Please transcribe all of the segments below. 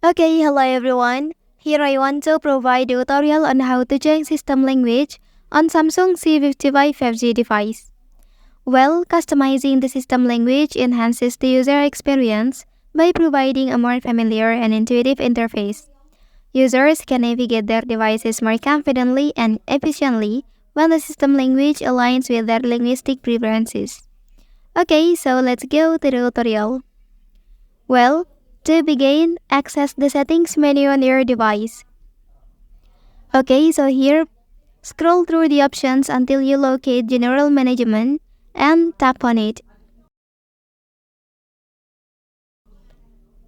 Okay, hello everyone. Here I want to provide a tutorial on how to change system language on Samsung C55 5G device. Well, customizing the system language enhances the user experience by providing a more familiar and intuitive interface. Users can navigate their devices more confidently and efficiently when the system language aligns with their linguistic preferences. Okay, so let's go to the tutorial. Well, to begin, access the settings menu on your device. Okay, so here, scroll through the options until you locate General Management and tap on it.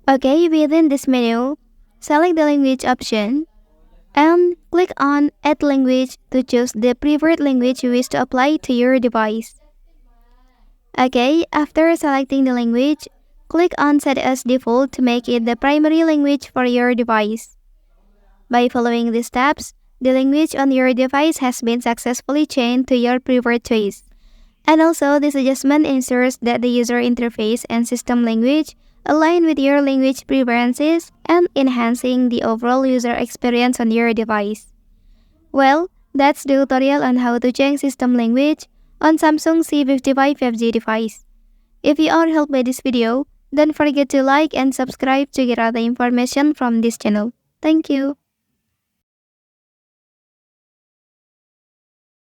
Okay, within this menu, select the language option and click on Add Language to choose the preferred language you wish to apply to your device. Okay, after selecting the language, click on Set as Default to make it the primary language for your device. By following these steps, the language on your device has been successfully changed to your preferred choice. And also, this adjustment ensures that the user interface and system language align with your language preferences and enhancing the overall user experience on your device. Well, that's the tutorial on how to change system language on Samsung C55 5G device. If you are helped by this video, don't forget to like and subscribe to get other information from this channel. Thank you.